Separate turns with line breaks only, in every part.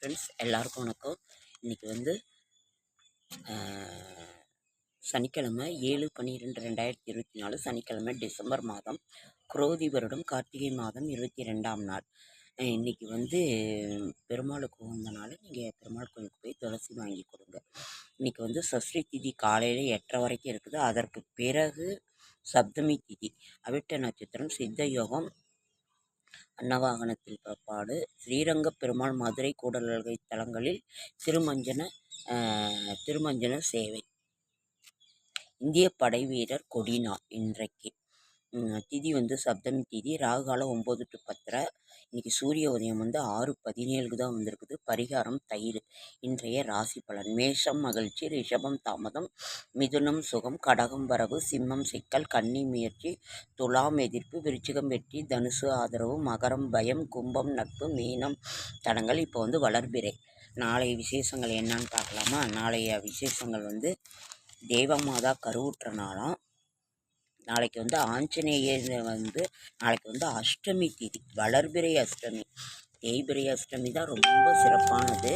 Friends, எல்லாருக்கும் வணக்கம். இன்றைக்கி வந்து சனிக்கிழமை 7/12/2024 சனிக்கிழமை, டிசம்பர் மாதம், குரோதி வருடம், கார்த்திகை மாதம் 22ஆம் நாள். இன்றைக்கி வந்து பெருமாளுக்கு உகந்த நாள். நீங்கள் பெருமாள் கோயிலுக்கு போய் துளசி வாங்கி கொடுங்க. இன்றைக்கி வந்து சஷ்டி திதி காலையில் 8:30 வரைக்கும் இருக்குது. அதற்கு பிறகு சப்தமி திதி, அவிட்ட நட்சத்திரம், சித்த யோகம், அன்னவாகனத்தில் புறப்பாடு, ஸ்ரீரங்க பெருமாள் மதுரை கூடல்கை தலங்களில் திருமஞ்சன சேவை, இந்திய படை வீரர் கொடிநாள். இன்றைக்கு திதி வந்து சப்தமி திதி. ராகுகாலம் 9 to 10. இன்றைக்கி சூரிய உதயம் வந்து 6:17 தான் வந்திருக்குது. பரிகாரம் தயிர். இன்றைய ராசி பலன்: மேஷம் மகிழ்ச்சி, ரிஷபம் தாமதம், மிதுனம் சுகம், கடகம் வரவு, சிம்மம் சிக்கல், கன்னி முயற்சி, துலாம் எதிர்ப்பு, விருச்சிகம் வெற்றி, தனுசு ஆதரவு, மகரம் பயம், கும்பம் நட்பு, மீனம் தடங்கள். இப்போ வந்து வளர்பிறை. நாளைய விசேஷங்கள் என்னன்னு பார்க்கலாமா? நாளைய விசேஷங்கள் வந்து தேவமாதா கருவுற்ற நாளாம். நாளைக்கு வந்து ஆஞ்சநேயர் வந்து நாளைக்கு வந்து அஷ்டமி திதி, வளர்பிறை அஷ்டமி. தேய்பிறை அஷ்டமி தான் ரொம்ப சிறப்பானது.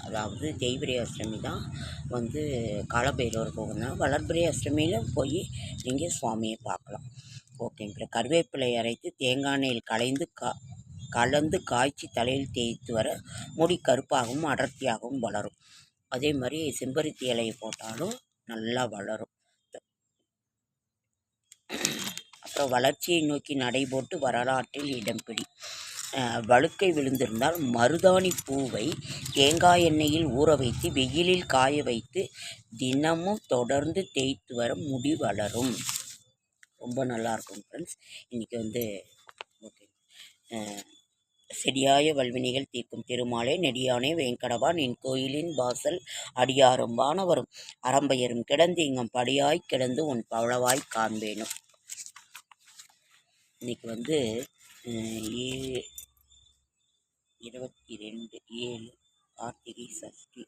அதாவது தேய்பிறை அஷ்டமி தான் வந்து காலபைரவருக்கு உகந்த. வளர்பிறை அஷ்டமியில் போய் நீங்கள் சுவாமியை பார்க்கலாம். ஓகேங்க. கருவேப்பிலை அரைத்து தேங்காய் எண்ணெயில் கலந்து காய்ச்சி தலையில் தேய்த்து வர முடி கருப்பாகவும் அடர்த்தியாகவும் வளரும். அதே மாதிரி செம்பருத்தி இலையை போட்டாலும் நல்லா வளரும். அப்புறம் வளர்ச்சியை நோக்கி நடைபோட்டு வரலாற்றில் இடம் பிடி. வழுக்கை விழுந்திருந்தால் மருதாணி பூவை தேங்காய் எண்ணெயில் ஊற வைத்து வெயிலில் காய வைத்து தினமும் தொடர்ந்து தேய்த்து வர முடி வளரும். ரொம்ப நல்லாயிருக்கும் ஃப்ரெண்ட்ஸ். இன்றைக்கி வந்து ஓகே. செடியாய வல்வினைகள் தீர்க்கும் திருமாலே, நெடியானே வேங்கடவா, நின் கோயிலின் வாசல் அடியாரும் வானவரும் அறம்பெயரும் கிடந்து இங்கும் படியாய் கிடந்து உன் பவளவாய் காண்பேனும். இன்னைக்கு வந்து 22/7 கார்த்திகை சஷ்டி.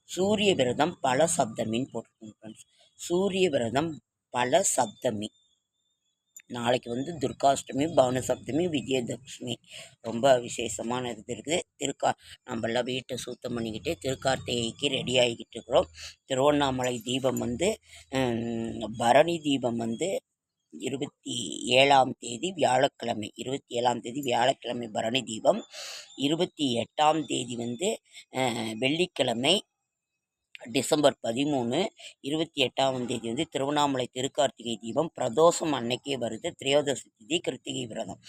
சூரிய விரதம் பல சப்தமின்னு போட்டிருக்கோம் ஃப்ரெண்ட்ஸ். சூரிய விரதம் பல சப்தமி. நாளைக்கு வந்து துர்காஷ்டமி, பவன சப்தமி, விஜயதசமி. ரொம்ப விசேஷமான இது இருக்குது. நம்மளாம் வீட்டை சுத்தம் பண்ணிக்கிட்டு திருக்கார்த்திகைக்கு ரெடி ஆகிக்கிட்டு இருக்கிறோம். திருவண்ணாமலை தீபம் வந்து பரணி தீபம் வந்து 27ஆம் தேதி வியாழக்கிழமை. 27ஆம் தேதி வியாழக்கிழமை பரணி தீபம். 28ஆம் தேதி வந்து வெள்ளிக்கிழமை டிசம்பர் 13. 28ஆம் தேதி வந்து திருவண்ணாமலை திருக்கார்த்திகை தீபம். பிரதோஷம் அன்னைக்கே வருது. திரையோதசி திதி கிருத்திகை விரதம்.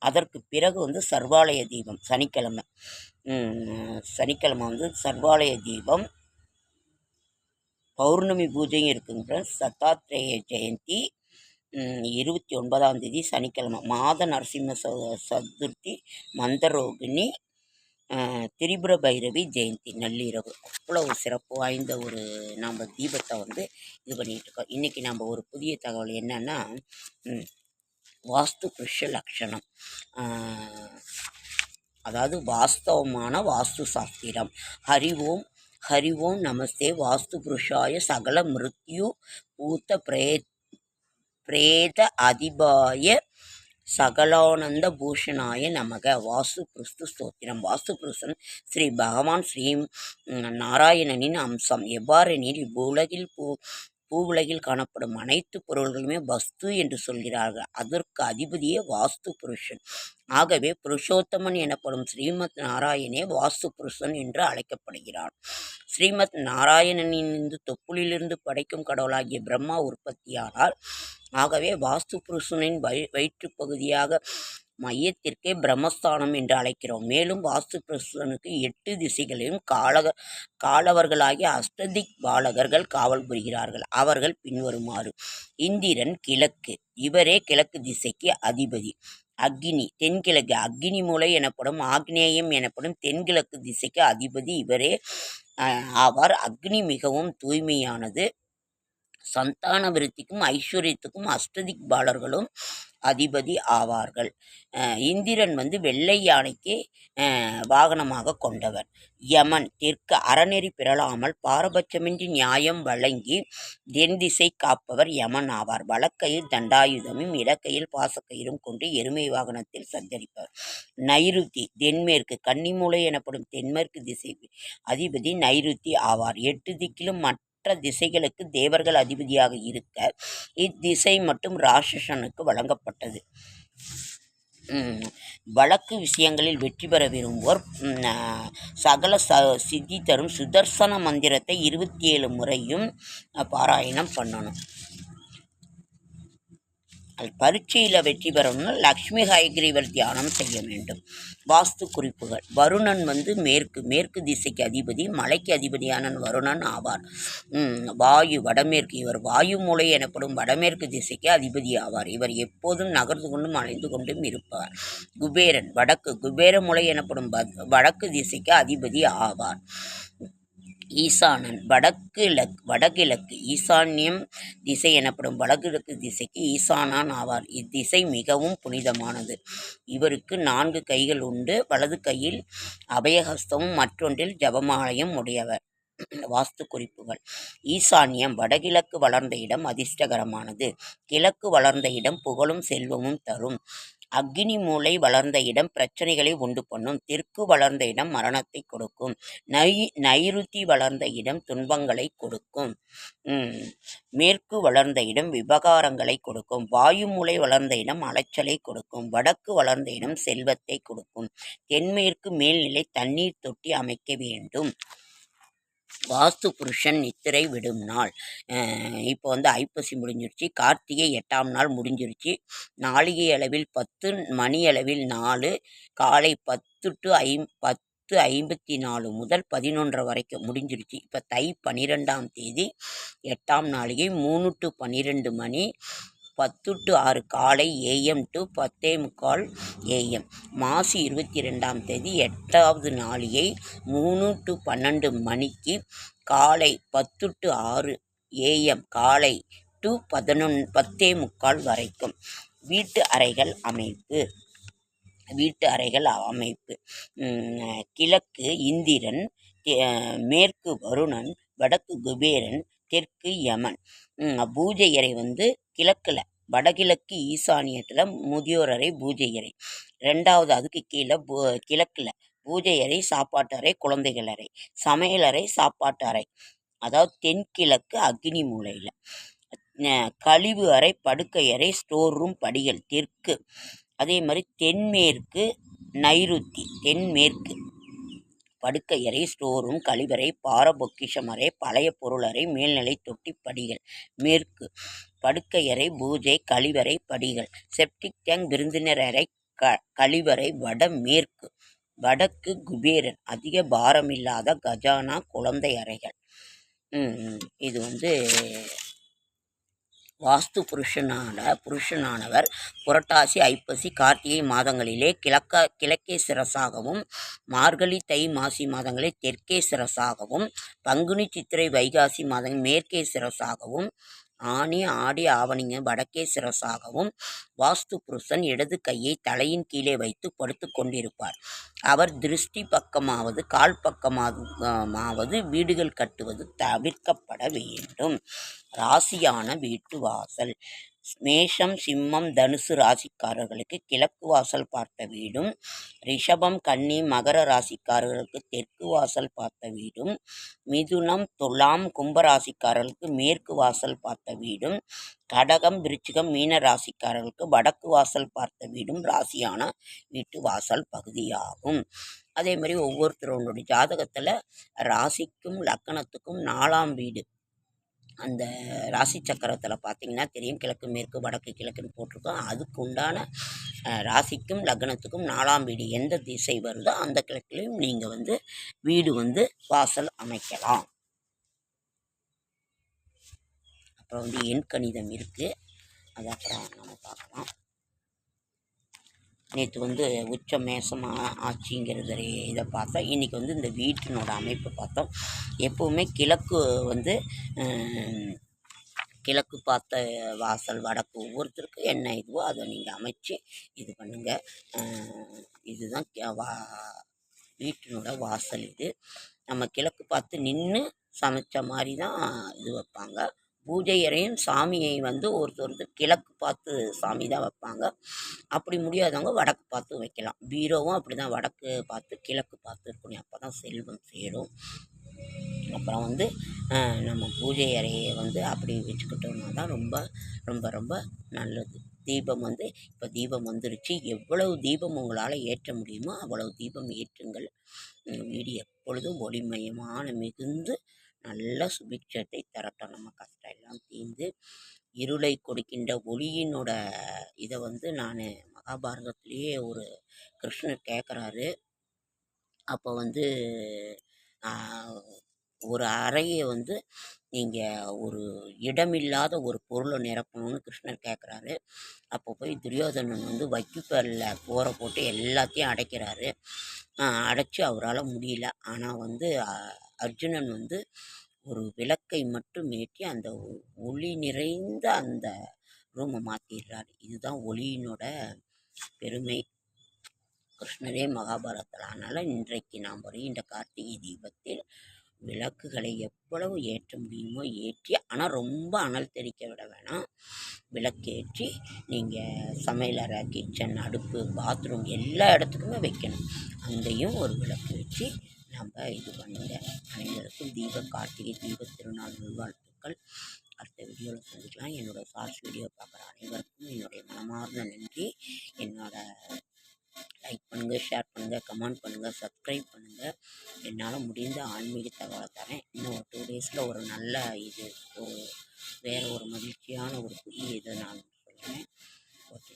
அதற்கு பிறகு வந்து சர்வாலய தீபம் சனிக்கிழமை. சனிக்கிழமை வந்து சர்வாலய தீபம். பௌர்ணமி பூஜையும் இருக்குங்க. தத்தாத்ரேய ஜெயந்தி 29ஆம் தேதி சனிக்கிழமை. மாத நரசிம்ம சதுர்த்தி, மந்தரோகிணி, திரிபுர பைரவி ஜெயந்தி நள்ளிரவு. அவ்வளோ சிறப்பு வாய்ந்த ஒரு நாம் தீபத்தை வந்து இது பண்ணிகிட்ருக்கோம். இன்றைக்கி நம்ம ஒரு புதிய தகவல் என்னன்னா, வாஸ்து புருஷ லக்ஷணம், அதாவது வாஸ்தவமான வாஸ்து சாஸ்திரம். ஹரி ஓம் நமஸ்தே வாஸ்து புருஷாய சகல மிருத்யு பூத்த பிரேத அதிபாய சகலானந்த பூஷணாய நமக. வாஸ்து புருஸ்து ஸ்தோத்திரம். வாஸ்து புருஷன் ஸ்ரீ பகவான் ஸ்ரீ நாராயணனின் அம்சம். எவ்வாறெனில் இவ்வுலகில் பூவுலகில் காணப்படும் அனைத்து பொருள்களுமே வஸ்து என்று சொல்கிறார்கள். அதற்கு அதிபதியே வாஸ்து புருஷன். ஆகவே புருஷோத்தமன் எனப்படும் ஸ்ரீமத் நாராயணே வாஸ்து புருஷன் என்று அழைக்கப்படுகிறான். ஸ்ரீமத் நாராயணனின் தொப்புளிலிருந்து படைக்கும் கடவுளாகிய பிரம்மா உற்பத்தியானார். ஆகவே வாஸ்து புருஷனின் வயிற்று பகுதியாக மையத்திற்கே பிரம்மஸ்தானம் என்று அழைக்கிறோம். மேலும் வாஸ்து புருஷனுக்கு 8 திசைகளிலும் காலவர்களாகிய அஷ்டதிக் பாலகர்கள் காவல் புரிகிறார்கள். அவர்கள் பின்வருமாறு: இந்திரன் கிழக்கு, இவரே கிழக்கு திசைக்கு அதிபதி. அக்னி தென்கிழக்கு, அக்னி மூலை எனப்படும் ஆக்னேயம் எனப்படும் தென்கிழக்கு திசைக்கு அதிபதி இவரே ஆவார். அக்னி மிகவும் தூய்மையானது. சந்தான விருத்திக்கும் ஐஸ்வர்யத்துக்கும் அஷ்டதிக் பாலர்களும் அதிபதி ஆவார்கள். இந்திரன் வந்து வெள்ளை யானைக்கு வாகனமாக கொண்டவர். யமன் தெற்கு அறநெறி பிறழாமல் பாரபட்சமின்றி நியாயம் வழங்கி தென் திசை காப்பவர் யமன் ஆவார். வலக்கையில் தண்டாயுதமும் இடக்கையில் பாசக்கயிறும் கொண்டு எருமை வாகனத்தில் சஞ்சரிப்பவர். நைருத்தி தென்மேற்கு கன்னிமூலை எனப்படும் தென்மேற்கு திசை அதிபதி நைருத்தி ஆவார். 8 திக்கிலும் மற்ற திசைகளுக்கு தேவர்கள் அதிபதியாக இருக்க இத்திசை மட்டும் ராட்சசனுக்கு வழங்கப்பட்டது. வழக்கு விஷயங்களில் வெற்றி பெற விரும்புவோர் சகல சித்தி தரும் சுதர்சன மந்திரத்தை 27 முறையும் பாராயணம் பண்ணணும். பரீட்சையில் வெற்றி பெறணும்னா லக்ஷ்மி ஹயக்ரீவர் தியானம் செய்ய வேண்டும். வாஸ்து குறிப்புகள். வருணன் வந்து மேற்கு திசைக்கு அதிபதி, மலைக்கு அதிபதியான வருணன் ஆவார். வாயு வடமேற்கு, இவர் வாயு மூலை எனப்படும் வடமேற்கு திசைக்கு அதிபதி ஆவார். இவர் எப்போதும் நகர்ந்து கொண்டும் அலைந்து கொண்டும் இருப்பார். குபேரன் வடக்கு, குபேர மூலை எனப்படும் வடக்கு திசைக்கு அதிபதி ஆவார். ஈசானன் வடகிழக்கு, ஈசான்யம் திசை எனப்படும் வடகிழக்கு திசைக்கு ஈசானான் ஆவார். இத்திசை மிகவும் புனிதமானது. இவருக்கு 4 கைகள் உண்டு. வலது கையில் அபயஹஸ்தமும் மற்றொன்றில் ஜபமாலயம் உடையவர். வாஸ்து குறிப்புகள். ஈசான்யம் வடகிழக்கு வளர்ந்த இடம் அதிர்ஷ்டகரமானது. கிழக்கு வளர்ந்த இடம் புகழும் செல்வமும் தரும். அக்னி மூலை வளர்ந்த இடம் பிரச்சனைகளை உண்டு பண்ணும். தெற்கு வளர்ந்த இடம் மரணத்தை கொடுக்கும். நைருத்தி வளர்ந்த இடம் துன்பங்களை கொடுக்கும். மேற்கு வளர்ந்த இடம் விவகாரங்களை கொடுக்கும். வாயு மூலை வளர்ந்த இடம் அலைச்சலை கொடுக்கும். வடக்கு வளர்ந்த இடம் செல்வத்தை கொடுக்கும். தென்மேற்கு மேல்நிலை தண்ணீர் தொட்டி அமைக்க வேண்டும். வாஸ்து புருஷன் நித்திரை விடும் நாள். இப்போ வந்து ஐப்பசி முடிஞ்சிருச்சு. கார்த்திகை 8ஆம் நாள் முடிஞ்சிருச்சு. நாளிகை அளவில் 10, மணி அளவில் 4, காலை 10 to 10:54 முதல் 11 வரைக்கும் முடிஞ்சிருச்சு. இப்போ தை 12ஆம் தேதி 8ஆம் நாளிகை 3 to 12 மணி, 10 to 6 காலை AM to 10:45 AM. மாசி 22ஆம் தேதி 8வது நாளிகை 3 to 12 மணிக்கு, காலை 10 to 6 AM காலை to 10:45 வரைக்கும். வீட்டு அறைகள் அமைப்பு. கிழக்கு இந்திரன், மேற்கு வருணன், வடக்கு குபேரன், தெற்கு யமன். பூஜை அறை வந்து கிழக்கில், வடகிழக்கு ஈசானியத்தில் முதியோர் அறை பூஜை அறை. 2வது அதுக்கு கீழே கிழக்கில் பூஜை அறை, சாப்பாட்டு அறை, குழந்தைகள் அறை, சமையலறை, சாப்பாட்டு அறை. அதாவது தென்கிழக்கு அக்னி மூலையில் கழிவு அறை, படுக்கை அறை, ஸ்டோர் ரூம், படிகள் தெற்கு. அதே மாதிரி தென்மேற்கு நைருத்தி, தென்மேற்கு படுக்கை அறை, ஸ்டோர் ரூம், கழிவறை, பொக்கிஷம் அறை, பழைய பொருள் அறை, மேல்நிலை தொட்டி, படிகள் மேற்கு. படுக்கை அறை, பூஜை, கழிவறை, படிகள், செப்டிக் டேங்க், விருந்தினர் அறை, கழிவறை வடமேற்கு. வடக்கு குபேரன், அதிக பாரமில்லாத கஜானா, குழந்தை அறைகள். இது வந்து வாஸ்து புருஷனானவர் புரட்டாசி, ஐப்பசி, கார்த்திகை மாதங்களிலே கிழக்கே சிரசாகவும், மார்கழி, தை, மாசி மாதங்களில் தெற்கே சிரசாகவும், பங்குனி, சித்திரை, வைகாசி மாதங்கள் மேற்கே சிரசாகவும், ஆனி, ஆடி, ஆவணிங்க வடக்கே சிரசாகவும். வாஸ்து புருஷன் இடது கையை தலையின் கீழே வைத்து படுத்து கொண்டிருப்பார். அவர் திருஷ்டி பக்கமாவது கால் பக்கமாவது வீடுகள் கட்டுவது தவிர்க்கப்பட வேண்டும். ராசியான வீட்டு வாசல். மேஷம், சிம்மம், தனுசு ராசிக்காரர்களுக்கு கிழக்கு வாசல் பார்த்த வீடும், ரிஷபம், கன்னி, மகர ராசிக்காரர்களுக்கு தெற்கு வாசல் பார்த்த வீடும், மிதுனம், துலாம், கும்பராசிக்காரர்களுக்கு மேற்கு வாசல் பார்த்த வீடும், கடகம், விருச்சிகம், மீன ராசிக்காரர்களுக்கு வடக்கு வாசல் பார்த்த வீடும் ராசியான வீட்டு வாசல் பகுதியாகும். அதே மாதிரி ஒவ்வொருத்தரோட ஜாதகத்தில் ராசிக்கும் லக்கணத்துக்கும் 4ஆம் வீடு, அந்த ராசி சக்கரத்தில் பார்த்திங்கன்னா தெரியும், கிழக்கு மேற்கு வடக்கு கிழக்குன்னு போட்டிருக்கோம். அதுக்கு உண்டான ராசிக்கும் லக்னத்துக்கும் 4ஆம் வீடு எந்த திசை வருதோ அந்த கிழக்குலையும் நீங்கள் வந்து வீடு வந்து வாசல் அமைக்கலாம். அப்புறம் வந்து எண் கணிதம் இருக்குது, அது அப்புறம் நம்ம பார்க்கலாம். நேற்று வந்து உச்ச மேசமாக ஆட்சிங்கிறது இதை பார்த்தோம். இன்றைக்கி வந்து இந்த வீட்டினோட அமைப்பு பார்த்தோம். எப்போவுமே கிழக்கு வந்து கிழக்கு பார்த்த வாசல், வடக்கு ஒவ்வொருத்தருக்கும் என்ன இதுவோ அதை நீங்கள் அமைச்சு இது பண்ணுங்கள். இதுதான் வீட்டினோட வாசல். இது நம்ம கிழக்கு பார்த்து நின்று சமைச்ச மாதிரி தான் இது வைப்பாங்க. பூஜை அறையும் சாமியை ஒருத்தர் கிழக்கு பார்த்து சாமி தான் வைப்பாங்க. அப்படி முடியாதவங்க வடக்கு பார்த்து வைக்கலாம். பீரோவும் அப்படி தான் வடக்கு பார்த்து கிழக்கு பார்த்து இருக்கணும். அப்போ தான் செல்வம் சேரும். அப்புறம் நம்ம பூஜை அறையை அப்படி வச்சுக்கிட்டோம்னா தான் ரொம்ப ரொம்ப ரொம்ப நல்லது. தீபம் இப்போ தீபம் வந்துருச்சு. எவ்வளவு தீபம் உங்களால் ஏற்ற முடியுமோ அவ்வளவு தீபம் ஏற்றுங்கள். வீடு எப்பொழுதும் ஒளிமயமான மிகுந்து நல்ல சுபிட்சத்தை தரட்டும். நம்ம கஷ்டம் எல்லாம் தீர்ந்து இருளை கொடுக்கின்ற ஒளியினோட இதை நான் மகாபாரதத்திலேயே ஒரு கிருஷ்ணர் கேட்குறாரு. அப்போ ஒரு அறையை நீங்கள் ஒரு இடமில்லாத ஒரு பொருளை நிரப்பணும்னு கிருஷ்ணர் கேட்குறாரு. அப்போ போய் துரியோதனன் வைக்குப்பல்ல போரை போட்டு எல்லாத்தையும் அடைக்கிறாரு. அடைச்சி அவரால் முடியல. ஆனால் அர்ஜுனன் ஒரு விளக்கை மட்டும் ஏற்றி அந்த ஒளி நிறைந்த அந்த ரூமை மாற்றிடுறாரு. இதுதான் ஒளியினோட பெருமை. கிருஷ்ணரே மகாபாரதத்தில். அதனால் இன்றைக்கு நாம் வருகின்ற கார்த்திகை தீபத்தில் விளக்குகளை எவ்வளவு ஏற்ற முடியுமோ ஏற்றி, ஆனால் ரொம்ப அனல் தெறிக்க விட வேணாம். விளக்கேற்றி நீங்கள் சமையலறை, கிச்சன், அடுப்பு, பாத்ரூம் எல்லா இடத்துக்குமே வைக்கணும். அங்கேயும் ஒரு விளக்கு வச்சு நம்ம இது பண்ணுங்க. அனைவருக்கும் கார்த்திகை தீப திருநாள் நல்வாழ்த்துக்கள். அடுத்த வீடியோவில் சந்திக்கலாம். என்னோடய ஷார்ட்ஸ் வீடியோ பார்க்குற அனைவருக்கும் என்னுடைய மனமார்ந்த நன்றி. என்னோட லைக் பண்ணுங்கள், ஷேர் பண்ணுங்கள், கமெண்ட் பண்ணுங்கள், சப்ஸ்கிரைப் பண்ணுங்கள். என்னால் முடிந்த ஆன்மீக தகவலை தரேன். இன்னும் ஒரு 2 டேஸில் ஒரு நல்ல வேறு ஒரு மகிழ்ச்சியான ஒரு புதிய இதை நான் சொல்கிறேன். ஓகே.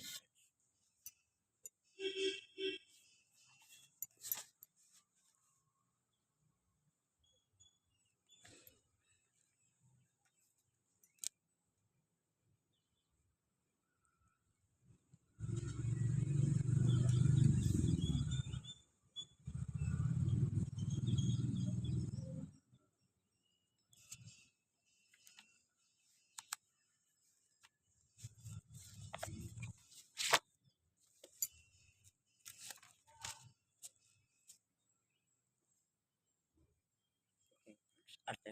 அடுத்து